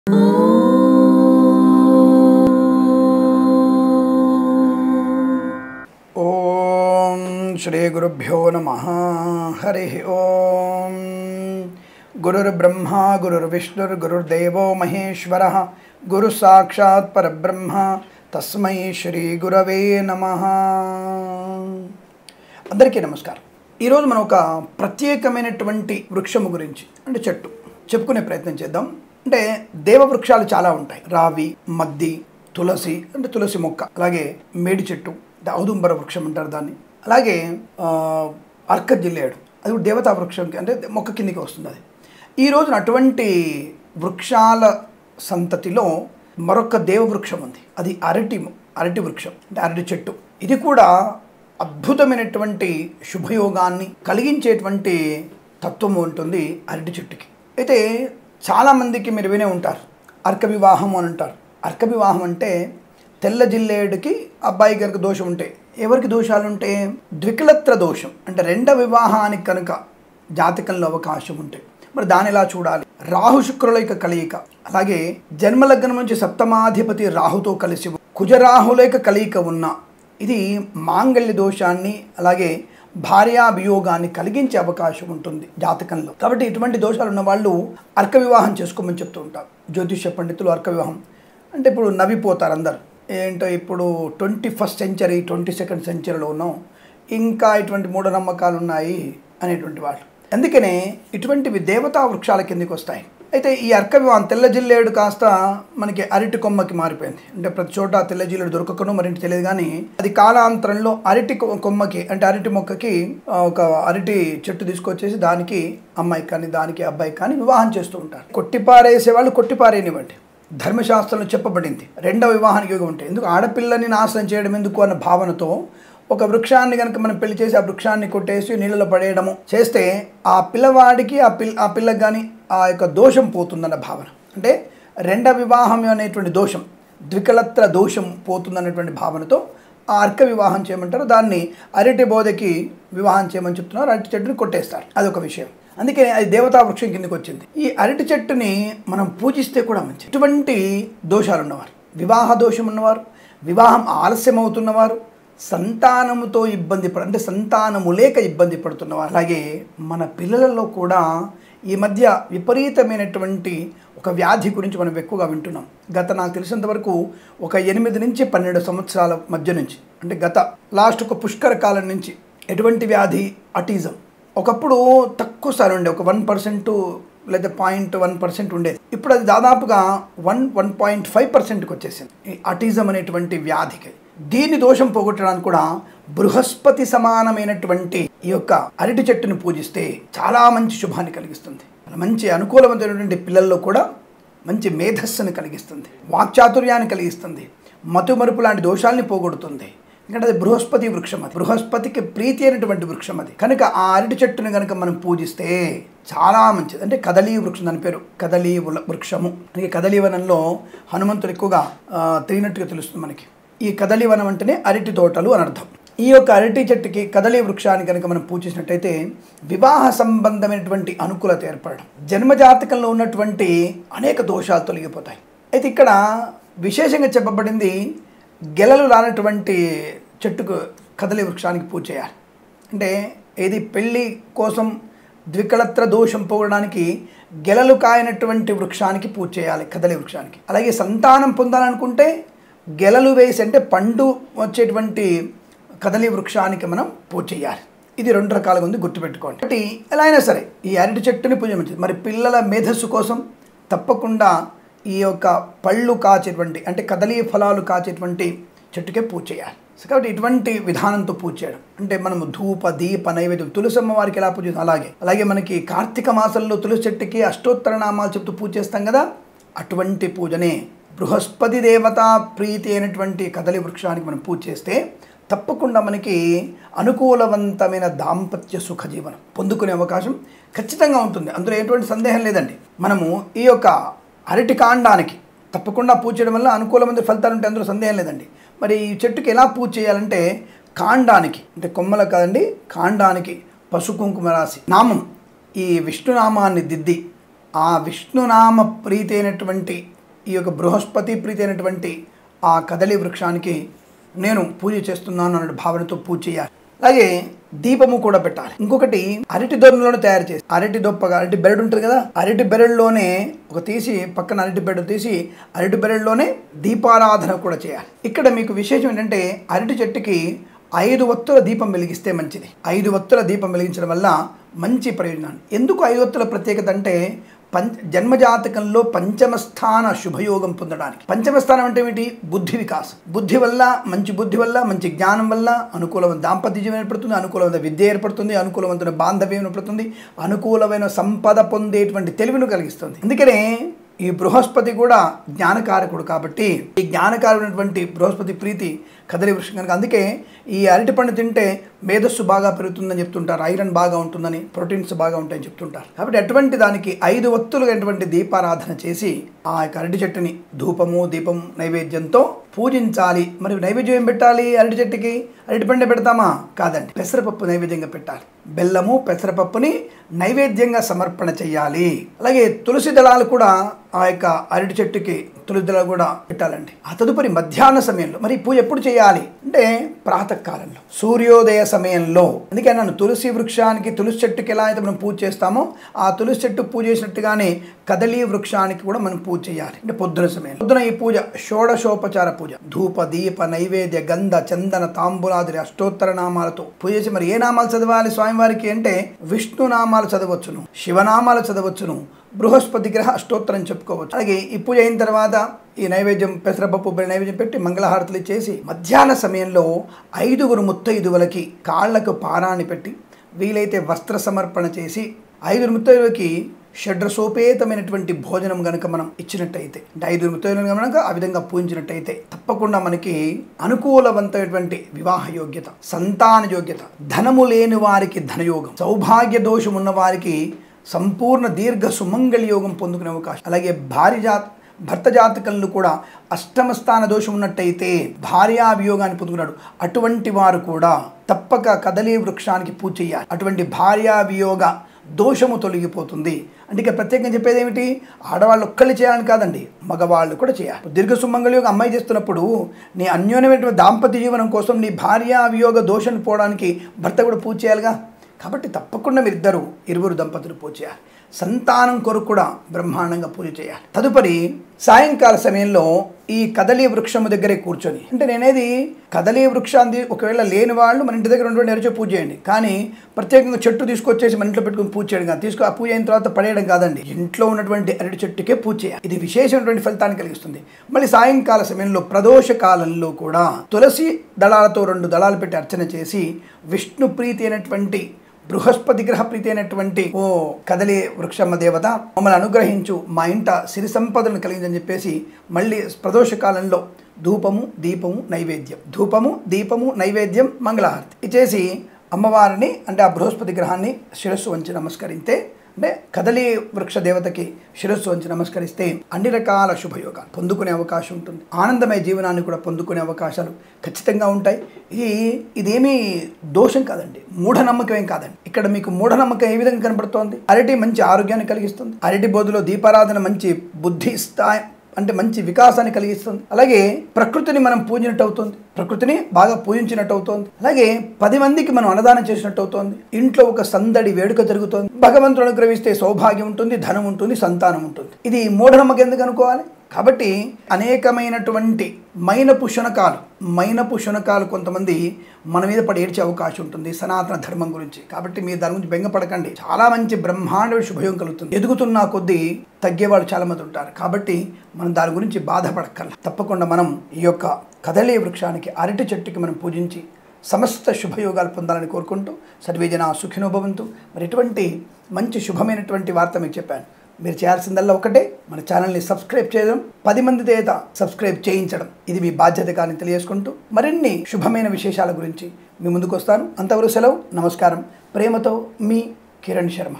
ఓం శ్రీ గురుభ్యో నమః. హరి ఓం. గురుర్బ్రహ్మ గురుర్విష్ణుర్ గురుర్దేవో మహేశ్వరః గురు సాక్షాత్ పరబ్రహ్మ తస్మై శ్రీ గురవే నమః. అందరికీ నమస్కారం. ఈరోజు మనం ఒక ప్రత్యేకమైనటువంటి వృక్షము గురించి అంటే చెట్టు చెప్పుకునే ప్రయత్నం చేద్దాం. అంటే దేవవృక్షాలు చాలా ఉంటాయి. రావి, మద్ది, తులసి అంటే తులసి మొక్క, అలాగే మేడి చెట్టు, ఔదుంబర వృక్షం అంటారు దాన్ని, అలాగే అర్కజిల్లేడు, అది కూడా దేవతా వృక్షం అంటే మొక్క కిందికి వస్తుంది. అది ఈ రోజున అటువంటి వృక్షాల సంతతిలో మరొక దేవవృక్షం ఉంది. అది అరటి వృక్షం అంటే అరటి చెట్టు. ఇది కూడా అద్భుతమైనటువంటి శుభయోగాన్ని కలిగించేటువంటి తత్వము ఉంటుంది అరటి చెట్టుకి. అయితే చాలామందికి మీరు వినే ఉంటారు అర్క వివాహం అని అంటారు. అర్క వివాహం అంటే తెల్ల జిల్లేడుకి అబ్బాయి కనుక దోషం ఉంటే, ఎవరికి దోషాలు ఉంటే ద్వికలత్ర దోషం అంటే రెండవ వివాహానికి కనుక జాతకంలో అవకాశం ఉంటే మరి దాని ఎలా చూడాలి? రాహు శుక్రుల యొక్క కలయిక, అలాగే జన్మలగ్నం నుంచి సప్తమాధిపతి రాహుతో కలిసి కుజరాహుల యొక్క కలయిక ఉన్న ఇది మాంగళ్య దోషాన్ని అలాగే భార్యాభియోగాన్ని కలిగించే అవకాశం ఉంటుంది జాతకంలో. కాబట్టి ఇటువంటి దోషాలు ఉన్న వాళ్ళు అర్క వివాహం చేసుకోమని చెప్తూ ఉంటారు జ్యోతిష్య పండితులు. అర్క వివాహం అంటే ఇప్పుడు నవ్విపోతారు అందరు, ఏంటో ఇప్పుడు 21st సెంచరీ 22nd సెంచరీలో ఉన్నాం, ఇంకా ఇటువంటి మూఢనమ్మకాలు ఉన్నాయి అనేటువంటి వాళ్ళు. అందుకనే ఇటువంటివి దేవతా వృక్షాల కిందకి వస్తాయి. అయితే ఈ అర్క వివాహం తెల్ల జిల్లేడు కాస్త మనకి అరటి కొమ్మకి మారిపోయింది. అంటే ప్రతి చోట తెల్ల జిల్లేడు దొరకకను మరింటి తెలియదు, కానీ అది కాలాంతరంలో అరటి కొమ్మకి అంటే అరటి మొక్కకి ఒక అరటి చెట్టు తీసుకొచ్చేసి దానికి అమ్మాయికి కానీ దానికి అబ్బాయికి కానీ వివాహం చేస్తూ ఉంటారు. కొట్టిపారేసే వాళ్ళు కొట్టిపారేనివ్వండి, ధర్మశాస్త్రంలో చెప్పబడింది రెండవ వివాహానికి యోగం ఉంటాయి. ఎందుకు ఆడపిల్లని నాశనం చేయడం ఎందుకు అన్న భావనతో ఒక వృక్షాన్ని కనుక మనం పెళ్లి చేసి ఆ వృక్షాన్ని కొట్టేసి నీళ్ళలో పడేయడము చేస్తే ఆ పిల్లవాడికి ఆ పిల్లకి కానీ ఆ యొక్క దోషం పోతుందన్న భావన. అంటే రెండవ వివాహం అనేటువంటి దోషం, ద్వికలత్ర దోషం పోతుందనేటువంటి భావనతో ఆ అర్క వివాహం చేయమంటారు. దాన్ని అరటి బోధకి వివాహం చేయమని చెప్తున్నారు. అరటి చెట్టుని కొట్టేస్తారు, అదొక విషయం. అందుకే అది దేవతా వృక్షం కిందకి వచ్చింది. ఈ అరటి చెట్టుని మనం పూజిస్తే కూడా మంచిది. ఇటువంటి దోషాలు ఉన్నవారు, వివాహ దోషం ఉన్నవారు, వివాహం ఆలస్యం అవుతున్నవారు, సంతానముతో ఇబ్బంది అంటే సంతానము లేక ఇబ్బంది పడుతున్నవారు, అలాగే మన పిల్లలలో కూడా ఈ మధ్య విపరీతమైనటువంటి ఒక వ్యాధి గురించి మనం ఎక్కువగా వింటున్నాం. నాకు తెలిసినంత వరకు ఒక 8 నుంచి 12 సంవత్సరాల మధ్య నుంచి, అంటే లాస్ట్ ఒక పుష్కర కాలం నుంచి ఎటువంటి వ్యాధి? అటిజం. ఒకప్పుడు తక్కువ సార్ ఉండే, ఒక 1% లేదా 0.1% ఉండేది. ఇప్పుడు అది దాదాపుగా 1.5%కి వచ్చేసింది ఈ అటిజం అనేటువంటి వ్యాధికి. దీని దోషం పోగొట్టడానికి కూడా బృహస్పతి సమానమైనటువంటి ఈ యొక్క అరటి చెట్టును పూజిస్తే చాలా మంచి శుభాన్ని కలిగిస్తుంది. మంచి అనుకూలమైనటువంటి పిల్లల్లో కూడా మంచి మేధస్సును కలిగిస్తుంది, వాక్చాతుర్యాన్ని కలిగిస్తుంది, మతుమరుపు లాంటి దోషాలని పోగొడుతుంది. ఎందుకంటే అది బృహస్పతి వృక్షం, అది బృహస్పతికి ప్రీతి అయినటువంటి వృక్షం. అది కనుక ఆ అరటి చెట్టును కనుక మనం పూజిస్తే చాలా మంచిది. అంటే కదలీ వృక్షం, దాని పేరు కదలీ వృక్షము. అందుకే కదలీవనంలో హనుమంతుడు ఎక్కువగా తిరిగినట్టుగా తెలుస్తుంది మనకి. ఈ కదలీవనం అంటేనే అరటి తోటలు అని అర్థం. ఈ యొక్క అరటి చెట్టుకి కదలీ వృక్షాన్ని కనుక మనం పూజించినట్టయితే వివాహ సంబంధమైనటువంటి అనుకూలత ఏర్పడడం, జన్మజాతకంలో ఉన్నటువంటి అనేక దోషాలు తొలగిపోతాయి. అయితే ఇక్కడ విశేషంగా చెప్పబడింది గెలలు రానటువంటి చెట్టుకు కదలీ వృక్షానికి పూజ చేయాలి. అంటే ఏది పెళ్ళి కోసం ద్వికలత్ర దోషం పోవడానికి గెలలు కాయనటువంటి వృక్షానికి పూజ చేయాలి, కదలీ వృక్షానికి. అలాగే సంతానం పొందాలనుకుంటే గెలలు వేసి అంటే పండు వచ్చేటువంటి కదలీ వృక్షానికి మనం పూజ చేయాలి. ఇది 2 రకాలుగా ఉంది, గుర్తుపెట్టుకోండి. కాబట్టి ఎలా అయినా సరే ఈ అరటి చెట్టుని పూజ మంచిది. మరి పిల్లల మేధస్సు కోసం తప్పకుండా ఈ యొక్క పళ్ళు కాచేటువంటి అంటే కదలీ ఫలాలు కాచేటువంటి చెట్టుకే పూజ చేయాలి. కాబట్టి ఇటువంటి విధానంతో పూజ చేయడం అంటే మనము ధూప దీప నైవేద్యం, తులసమ్మ వారికి ఎలా పూజ అలాగే మనకి కార్తీక మాసంలో తులసి చెట్టుకి అష్టోత్తర నామాలు చెప్తూ పూజ చేస్తాం కదా, అటువంటి పూజనే బృహస్పతి దేవత ప్రీతి అయినటువంటి కదలి వృక్షానికి మనం పూజ చేస్తే తప్పకుండా మనకి అనుకూలవంతమైన దాంపత్య సుఖ జీవనం పొందుకునే అవకాశం ఖచ్చితంగా ఉంటుంది. అందులో ఎటువంటి సందేహం లేదండి. మనము ఈ యొక్క అరటి కాండానికి తప్పకుండా పూజ చేయడం వల్ల అనుకూలమైన ఫలితాలు ఉంటాయి, అందులో సందేహం లేదండి. మరి ఈ చెట్టుకి ఎలా పూజ చేయాలంటే కాండానికి అంటే కొమ్మలు కాదండి, కాండానికి పసుపు కుంకుమ రాసి నామం ఈ విష్ణునామాన్ని దిద్ది ఆ విష్ణునామ ప్రీతి అయినటువంటి ఈ యొక్క బృహస్పతి ప్రీతి అయినటువంటి ఆ కదలి వృక్షానికి నేను పూజ చేస్తున్నాను అన్న భావనతో పూజ చేయాలి. అలాగే దీపము కూడా పెట్టాలి. ఇంకొకటి అరటి దొరలోనే తయారు చేసి అరటి దొప్పగా అరటి బెరడు ఉంటుంది కదా, అరటి బెరడులోనే ఒక తీసి పక్కన అరటి బెరడు తీసి అరటి బెరడులోనే దీపారాధన కూడా చేయాలి. ఇక్కడ మీకు విశేషం ఏంటంటే అరటి చెట్టుకి 5 ఒత్తుల దీపం వెలిగిస్తే మంచిది. 5 ఒత్తుల దీపం వెలిగించడం వల్ల మంచి ప్రయోజనాలు. ఎందుకు 5 ఒత్తుల ప్రత్యేకత అంటే జన్మజాతకంలో పంచమస్థాన శుభయోగం పొందడానికి. పంచమస్థానం అంటే ఏమిటి? బుద్ధి వికాసం. బుద్ధి వల్ల మంచి జ్ఞానం వల్ల అనుకూలమైన దాంపత్య జీవనం ఏర్పడుతుంది, అనుకూలమైన విద్య ఏర్పడుతుంది, అనుకూలమైన బాంధవ్యం ఏర్పడుతుంది, అనుకూలమైన సంపద పొందేటువంటి తెలివిని కలిగిస్తుంది. అందుకనే ఈ బృహస్పతి కూడా జ్ఞానకారకుడు కాబట్టి ఈ జ్ఞానకారకుడైనటువంటి బృహస్పతి ప్రీతి కదలి వృక్షం కనుక అందుకే ఈ అరటిపండు తింటే మేధస్సు బాగా పెరుగుతుందని చెప్తుంటారు, ఐరన్ బాగా ఉంటుందని, ప్రోటీన్స్ బాగా ఉంటాయని చెప్తుంటారు. కాబట్టి అటువంటి దానికి 5 ఒత్తులు అటువంటి దీపారాధన చేసి ఆ యొక్క అరటి చెట్టుని ధూపము దీపం నైవేద్యంతో పూజించాలి. మరి నైవేద్యం ఏం పెట్టాలి? అరటి చెట్టుకి అరటిపండు పెడతామా? కాదండి, పెసరపప్పు నైవేద్యంగా పెట్టాలి. బెల్లము పెసరపప్పుని నైవేద్యంగా సమర్పణ చెయ్యాలి. అలాగే తులసి దళాలు కూడా ఆ యొక్క అరటి చెట్టుకి తులసి దళాలు కూడా పెట్టాలండి. ఆ తదుపరి మధ్యాహ్న సమయంలో. మరి పూజ ఎప్పుడు చేయాలి అంటే ప్రాతకాలంలో, సూర్యోదయ సమయంలో. అందుకే నన్ను తులసి వృక్షానికి తులసి చెట్టుకి ఎలా అయితే మనం పూజ చేస్తామో ఆ తులసి చెట్టు పూజ చేసినట్టుగానే కదలి వృక్షానికి కూడా మనం పూజ చేయాలి. అంటే పొద్దున సమయం. పొద్దున ఈ పూజ షోడశోపచార పూజ, ధూప దీప నైవేద్య గంధ చందన తాంబూలాది అష్టోత్తర నామాలతో పూజ చేసి మరి ఏ నామాలు చదవాలి స్వామివారికి అంటే విష్ణు నామాలు చదవచ్చును, శివనామాలు చదవచ్చును, బృహస్పతి గ్రహ అష్టోత్తరం చెప్పుకోవచ్చు. అలాగే ఈ పూజ అయిన తర్వాత ఈ నైవేద్యం పెసరపప్పు నైవేద్యం పెట్టి మంగళహారతులు చేసి మధ్యాహ్న సమయంలో 5 ముత్తైదువులకి కాళ్లకు పారాన్ని పెట్టి వీలైతే వస్త్ర సమర్పణ చేసి 5 ముత్తైదువులకి షడ్రసోపేతమైనటువంటి భోజనం కనుక మనం ఇచ్చినట్టయితే అంటే 5 ముత్తైదువులు కనుక ఆ విధంగా పూజించినట్టయితే తప్పకుండా మనకి అనుకూలవంతమైనటువంటి వివాహ యోగ్యత, సంతాన యోగ్యత, ధనము లేని వారికి ధనయోగం, సౌభాగ్య దోషం ఉన్న వారికి సంపూర్ణ దీర్ఘ సుమంగళి యోగం పొందుకునే అవకాశం. అలాగే భర్త జాతకంలో కూడా అష్టమ స్థాన దోషం ఉన్నట్టయితే భార్యా వియోగాన్ని పొందుకున్నాడు, అటువంటి వారు కూడా తప్పక కదలి వృక్షానికి పూజ చేయాలి. అటువంటి భార్యా వియోగ దోషము తొలగిపోతుంది. అంటే ఇక ప్రత్యేకంగా చెప్పేది ఏమిటి? ఆడవాళ్ళు ఒక్కళ్ళు చేయాలని కాదండి, మగవాళ్ళు కూడా చేయాలి. దీర్ఘ సుమంగళి యోగం అమ్మాయి చేస్తున్నప్పుడు నీ అన్యోన్యమైనటువంటి దాంపత్య జీవనం కోసం నీ భార్యా వియోగ దోషాన్ని పోవడానికి భర్త కూడా పూజ చేయాలిగా. కాబట్టి తప్పకుండా మీరిద్దరూ ఇరువురు దంపతులు పూజ చేయాలి. సంతానం కొరకు కూడా బ్రహ్మాండంగా పూజ చేయాలి. తదుపరి సాయంకాల సమయంలో ఈ కదలి వృక్షము దగ్గరే కూర్చొని, అంటే నేనేది కదలి వృక్షాన్ని ఒకవేళ లేని వాళ్ళు మన ఇంటి దగ్గర ఉన్నటువంటి ఎరచో పూజ చేయండి, కానీ ప్రత్యేకంగా చెట్టు తీసుకొచ్చేసి మన ఇంట్లో పెట్టుకుని పూజ చేయడం కాదు, ఆ పూజ అయిన తర్వాత పడేయడం కాదండి. ఇంట్లో ఉన్నటువంటి అరటి చెట్టుకే పూజ చేయాలి. ఇది విశేషమైనటువంటి ఫలితాన్ని కలిగిస్తుంది. మళ్ళీ సాయంకాల సమయంలో ప్రదోష కాలంలో కూడా తులసి దళాలతో 2 దళాలు పెట్టి అర్చన చేసి విష్ణు ప్రీతి అయినటువంటి బృహస్పతి గ్రహ ప్రీతి అయినటువంటి ఓ కదలి వృక్షమ్మ దేవత మమ్మల్ని అనుగ్రహించు, మా ఇంట సిరి సంపదలను కలిగిందని చెప్పేసి మళ్ళీ ప్రదోష కాలంలో ధూపము దీపము నైవేద్యం మంగళహారతి ఇచ్చేసి అమ్మవారిని అంటే ఆ బృహస్పతి గ్రహాన్ని శిరస్సు వంచి నమస్కరిస్తే అంటే కదలి వృక్ష దేవతకి శిరస్సు వంచి నమస్కరిస్తే అన్ని రకాల శుభయోగాలు పొందుకునే అవకాశం ఉంటుంది. ఆనందమయ జీవనాన్ని కూడా పొందుకునే అవకాశాలు ఖచ్చితంగా ఉంటాయి. ఇదేమీ దోషం కాదండి, మూఢనమ్మకం ఏం కాదండి. ఇక్కడ మీకు మూఢనమ్మకం ఏ విధంగా కనబడుతోంది? అరటి మంచి ఆరోగ్యాన్ని కలిగిస్తుంది, అరటి బోధులో దీపారాధన మంచి బుద్ధి స్థాయి అంటే మంచి వికాసాన్ని కలిగిస్తుంది. అలాగే ప్రకృతిని మనం పూజినట్టు అవుతుంది, ప్రకృతిని బాగా పూజించినట్టు అవుతోంది. అలాగే 10 మందికి మనం అన్నదానం చేసినట్టు అవుతోంది. ఇంట్లో ఒక సందడి వేడుక జరుగుతోంది. భగవంతుడు అనుగ్రహిస్తే సౌభాగ్యం ఉంటుంది, ధనం ఉంటుంది, సంతానం ఉంటుంది. ఇది మూఢనమ్మకం ఎందుకు అనుకోవాలి? కాబట్టి అనేకమైనటువంటి మైనపు శునకాలు కొంతమంది మన మీద పడి ఏడ్చే అవకాశం ఉంటుంది సనాతన ధర్మం గురించి. కాబట్టి మీరు దాని గురించి బెంగపడకండి. చాలా మంచి బ్రహ్మాండ శుభయోగం కలుగుతుంది. ఎదుగుతున్న కొద్దీ తగ్గేవాళ్ళు చాలా మంది ఉంటారు. కాబట్టి మనం దాని గురించి బాధపడక్కర్లేదు. తప్పకుండా మనం ఈ యొక్క కదలి వృక్షానికి అరటి చెట్టుకి మనం పూజించి సమస్త శుభయోగాలు పొందాలని కోరుకుంటూ సర్వేజన సుఖినో భవంతు. మరి ఇటువంటి మంచి శుభమైనటువంటి వార్త మీకు చెప్పాను. మీరు చేయాల్సిందల్లా ఒకటే, మన ఛానల్ని సబ్స్క్రైబ్ చేయడం, 10 మంది చేత సబ్స్క్రైబ్ చేయించడం, ఇది మీ బాధ్యత కానీ తెలియజేసుకుంటూ మరిన్ని శుభమైన విశేషాల గురించి మీ ముందుకు వస్తాను. అంతవరకు సెలవు. నమస్కారం. ప్రేమతో మీ కిరణ్ శర్మ.